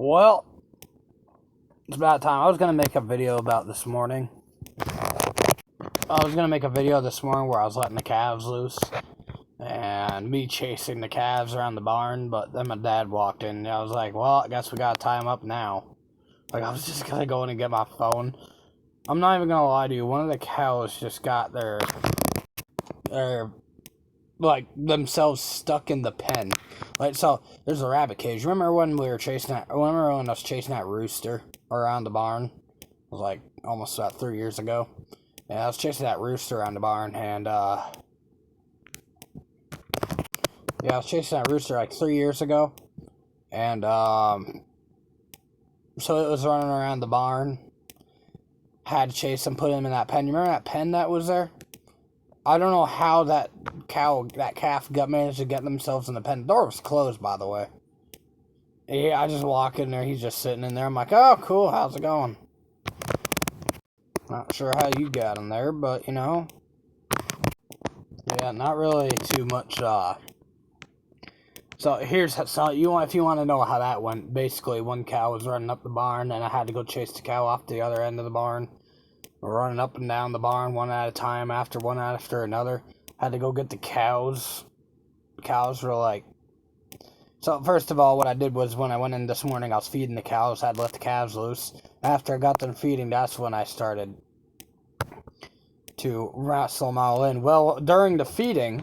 Well, it's about time. I was going to make a video about this morning. I was going to make a video this morning where I was letting the calves loose. And me chasing the calves around the barn. But then my dad walked in. And I was like, well, I guess we got to tie them up now. Like, I was just going to go in and get my phone. I'm not even going to lie to you. One of the cows just got their like, themselves stuck in the pen. Like, so, there's a rabbit cage. Remember when we were chasing that, remember when I was chasing that rooster around the barn? It was, like, almost about 3 years ago. And I was chasing that rooster around the barn, and, yeah, I was chasing that rooster, like, 3 years ago. And, so it was running around the barn. Had to chase him, put him in that pen. You remember that pen that was there? I don't know how that calf managed to get themselves in the pen. The door was closed, by the way. Yeah, I just walk in there. He's just sitting in there. I'm like, oh, cool. How's it going? Not sure how you got in there, but, you know. Yeah, not really too much, So, if you want to know how that went, basically, one cow was running up the barn, and I had to go chase the cow off the other end of the barn. Running up and down the barn one at a time, one after another. Had to go get the cows. The cows were like... So, first of all, what I did was when I went in this morning, I was feeding the cows. I had to let the calves loose. After I got them feeding, that's when I started to wrestle them all in. Well, during the feeding,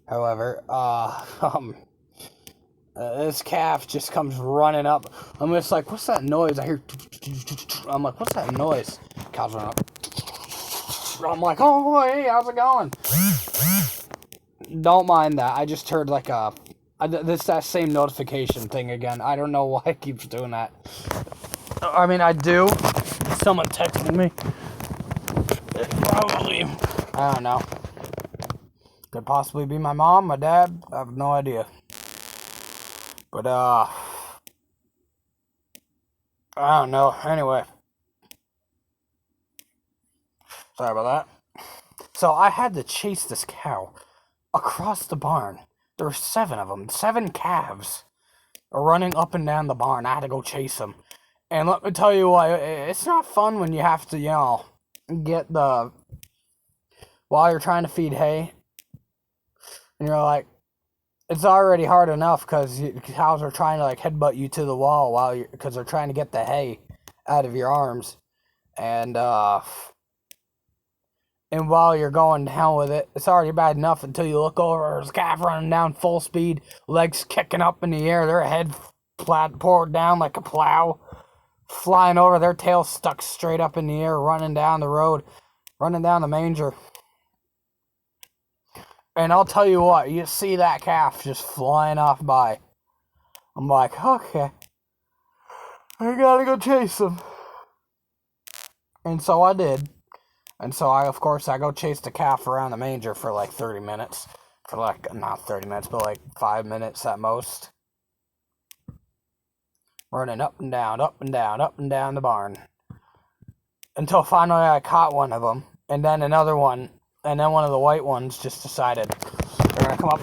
however, this calf just comes running up. I'm just like, what's that noise? I hear... I'm like, what's that noise? Cows run up. I'm like, oh, hey, how's it going? Don't mind that. I just heard like that same notification thing again. I don't know why it keeps doing that. I mean, I do. Someone texted me. Probably. I don't know. Could possibly be my mom, my dad. I have no idea. But, I don't know. Anyway. Sorry about that. So, I had to chase this cow across the barn. There were 7 of them. 7 calves are running up and down the barn. I had to go chase them. And let me tell you what, it's not fun when you have to, you know, while you're trying to feed hay. And you're like, it's already hard enough because cows are trying to, like, headbutt you to the wall because they're trying to get the hay out of your arms. And while you're going down with it, it's already bad enough until you look over. There's a calf running down full speed, legs kicking up in the air, their head poured down like a plow, flying over, their tail stuck straight up in the air, running down the road, running down the manger. And I'll tell you what, you see that calf just flying off by. I'm like, okay, I gotta go chase him. And so I did. And so I go chase the calf around the manger for like 30 minutes. For like, not 30 minutes, but like 5 minutes at most. Running up and down, up and down, up and down the barn. Until finally I caught one of them. And then another one. And then one of the white ones just decided they're going to come up.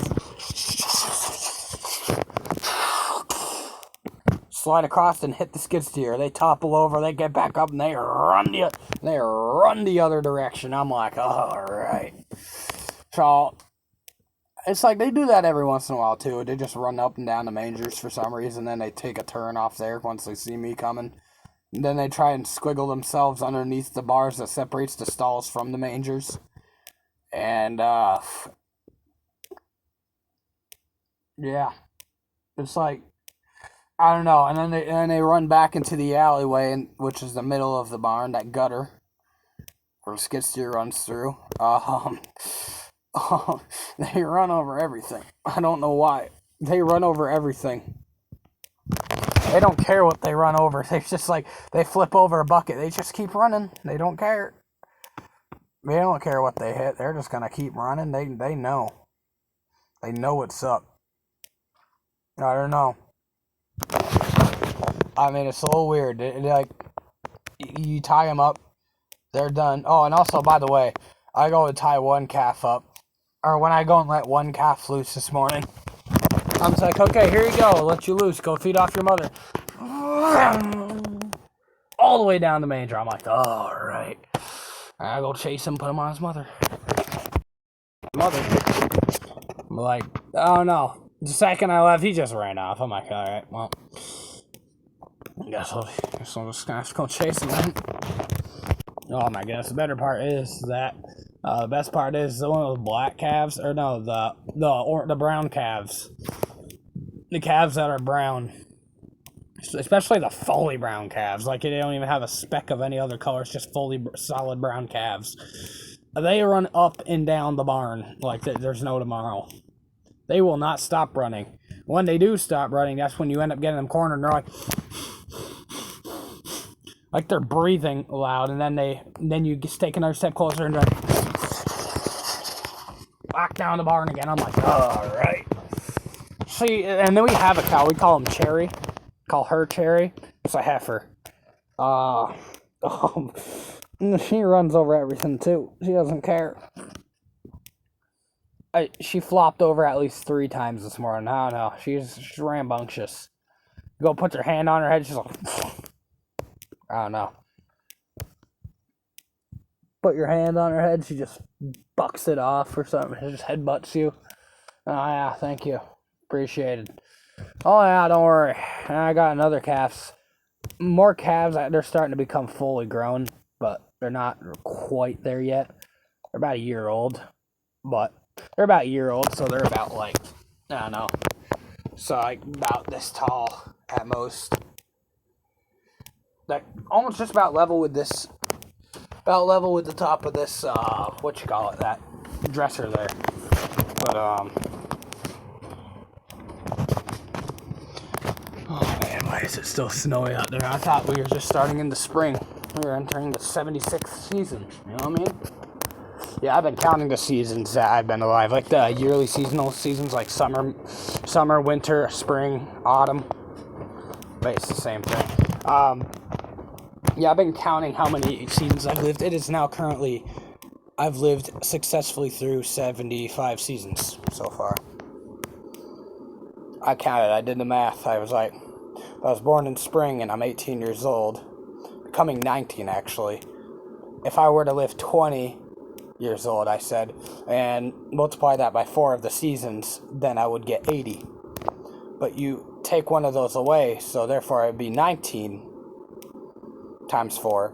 Slide across and hit the skid steer. They topple over, they get back up, and they run the other direction. I'm like, alright. So, it's like they do that every once in a while, too. They just run up and down the mangers for some reason, then they take a turn off there once they see me coming. And then they try and squiggle themselves underneath the bars that separates the stalls from the mangers. And, yeah. It's like, I don't know, and then they run back into the alleyway, which is the middle of the barn, that gutter, where the skid steer runs through. They run over everything. I don't know why. They run over everything. They don't care what they run over. They just like, they flip over a bucket. They just keep running. They don't care. They don't care what they hit. They're just gonna keep running. They know. They know what's up. I don't know. I mean, it's a little weird. Like, you tie them up, they're done. Oh, and also, by the way, I go and tie one calf up. Or when I go and let one calf loose this morning, I'm just like, okay, here you go. I'll let you loose. Go feed off your mother. all the way down the manger. I'm like, all right. I go chase him, put him on his mother. I'm like, oh no. The second I left, he just ran off. I'm like, all right, well, I guess I'm just gonna have to go chase him then. Oh my goodness, the better part is that, the best part is one of the black calves, or no, the brown calves. The calves that are brown, especially the fully brown calves, like they don't even have a speck of any other color, it's just fully solid brown calves. They run up and down the barn like there's no tomorrow. They will not stop running. When they do stop running, that's when you end up getting them cornered, and they're like they're breathing loud, and then you just take another step closer and like back down the barn again. I'm like, all right. See, and then we have a cow. We call him Cherry. Call her Cherry. It's a heifer. She runs over everything too. She doesn't care. She flopped over at least 3 times this morning. I don't know. She's rambunctious. You go put your hand on her head, she's like, I don't know. Put your hand on her head, she just bucks it off or something. She just headbutts you. Oh yeah, thank you. Appreciated. Oh yeah, don't worry. I got another calves. More calves. They're starting to become fully grown, but they're not quite there yet. They're about a year old, but they're about a year old, so they're about like, I don't know. So like about this tall at most. Like almost just about level with this. About level with the top of this, what you call it, that dresser there. But, oh man, why is it still snowy out there? I thought we were just starting in the spring. We were entering the 76th season, you know what I mean? Yeah, I've been counting the seasons that I've been alive, like the yearly seasonal seasons, like summer, winter, spring, autumn. But it's the same thing. Yeah, I've been counting how many seasons I've lived. It is now currently, I've lived successfully through 75 seasons so far. I counted, I did the math. I was like, I was born in spring and I'm 18 years old, becoming 19 actually. If I were to live 20 years old, I said, and multiply that by 4 of the seasons, then I would get 80. But you take one of those away, so therefore it would be 19 times 4.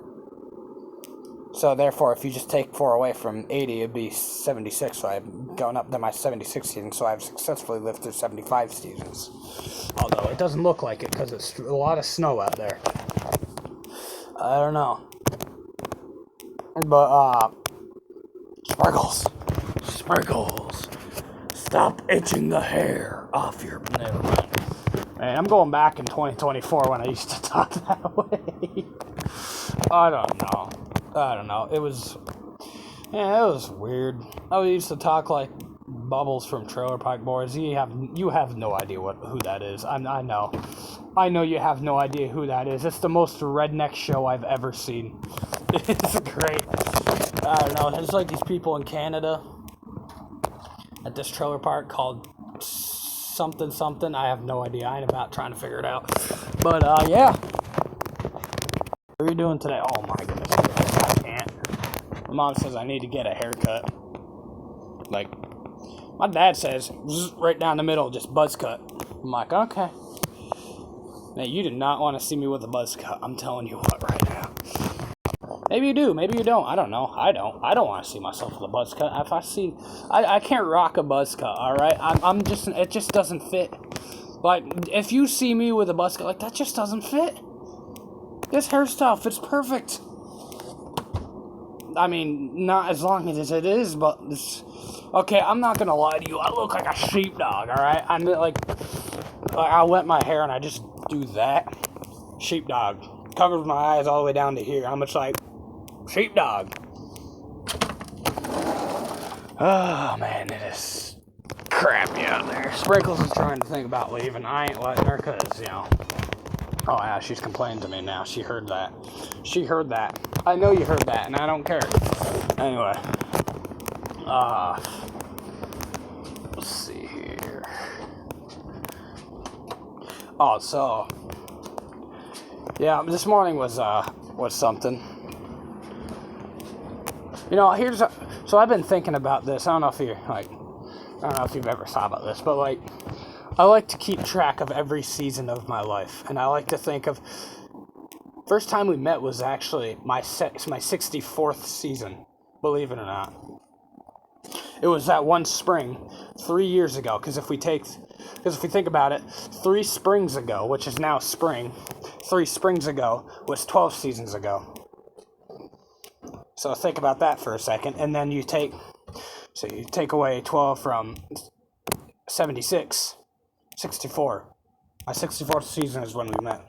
So therefore, if you just take 4 away from 80, it'd be 76. So I'm going up to my 76th season. So I've successfully lived through 75 seasons. Although it doesn't look like it because it's a lot of snow out there. I don't know. But sprinkles. Stop itching the hair off your. Never mind. Man, I'm going back in 2024 when I used to talk that way. I don't know. It was weird. I used to talk like Bubbles from Trailer Park Boys. You have no idea who that is. I know you have no idea who that is. It's the most redneck show I've ever seen. It's great. I don't know. There's like these people in Canada at this trailer park called something. I have no idea. I ain't about trying to figure it out. But yeah. What are you doing today? Oh my goodness. I can't. My mom says I need to get a haircut. Like, my dad says, right down the middle, just buzz cut. I'm like, okay. Now, you do not want to see me with a buzz cut. I'm telling you what right now. Maybe you do. Maybe you don't. I don't know. I don't want to see myself with a buzz cut. If I can't rock a buzz cut, alright? It just doesn't fit. Like, if you see me with a buzz cut, like, that just doesn't fit. This hairstyle fits perfect. I mean, not as long as it is, but it's... Okay, I'm not gonna lie to you. I look like a sheepdog, alright? I'm like, I wet my hair and I just do that. Sheepdog. Covers my eyes all the way down to here. I'm just like, sheepdog. Oh, man, it is crappy out there. Sprinkles is trying to think about leaving. I ain't letting her because, you know... Oh, yeah, she's complaining to me now. She heard that. I know you heard that, and I don't care. Anyway. Let's see here. Oh, so... Yeah, this morning was something. You know, so I've been thinking about this. I don't know if you've ever thought about this, but like, I like to keep track of every season of my life, and I like to think of. First time we met was actually my 64th season, believe it or not. It was that one spring 3 years ago, because if we think about it, 3 springs ago, which is now spring, 3 springs ago was 12 seasons ago. So think about that for a second, and then you take away 12 from 76, 64. My 64th season is when we met.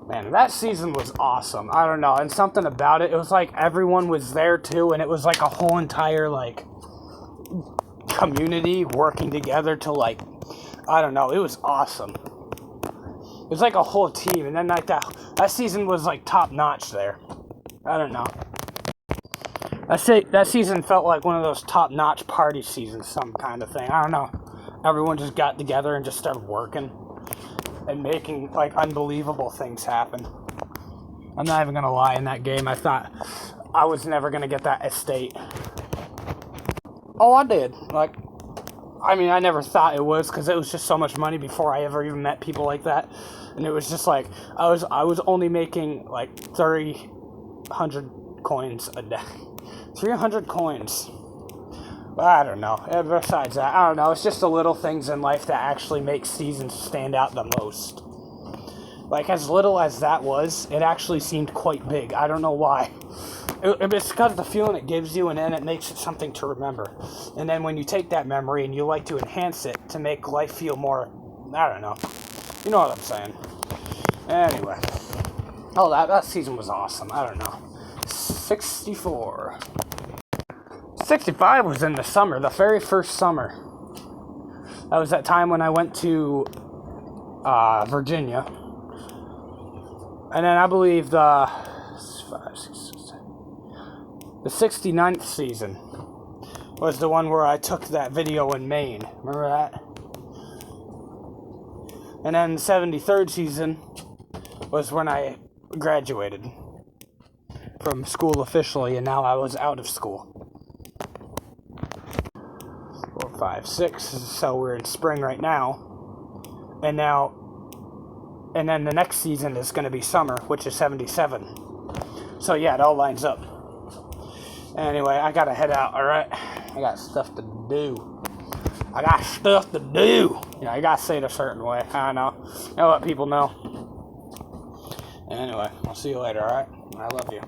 Man, that season was awesome. I don't know, and something about it, it was like everyone was there too, and it was like a whole entire, like, community working together to, like, I don't know, it was awesome. It was like a whole team, and then like that season was like top notch there. I don't know. That season felt like one of those top notch party seasons, some kind of thing. I don't know. Everyone just got together and just started working and making like unbelievable things happen. I'm not even gonna lie, in that game I thought I was never gonna get that estate. Oh, I did. Like, I mean, I never thought it was, because it was just so much money before I ever even met people like that. And it was just like, I was only making like 300 coins a day. 300 coins. But I don't know. Besides that, I don't know. It's just the little things in life that actually make seasons stand out the most. Like, as little as that was, it actually seemed quite big. I don't know why. It's because of the feeling it gives you, and then it makes it something to remember. And then when you take that memory and you like to enhance it to make life feel more, I don't know. You know what I'm saying. Anyway. Oh, that season was awesome. I don't know. 64. 65 was in the summer, the very first summer. That was that time when I went to Virginia. And then I believe the 69th season was the one where I took that video in Maine. Remember that? And then the 73rd season was when I graduated from school officially, and now I was out of school. 4, 5, 6. So we're in spring right now. And then the next season is going to be summer, which is 77. So yeah, it all lines up. Anyway, I gotta head out, alright? I got stuff to do. You know, you gotta say it a certain way. I know. You know what people know. Anyway, I'll see you later, alright? I love you.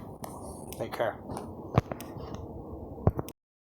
Take care.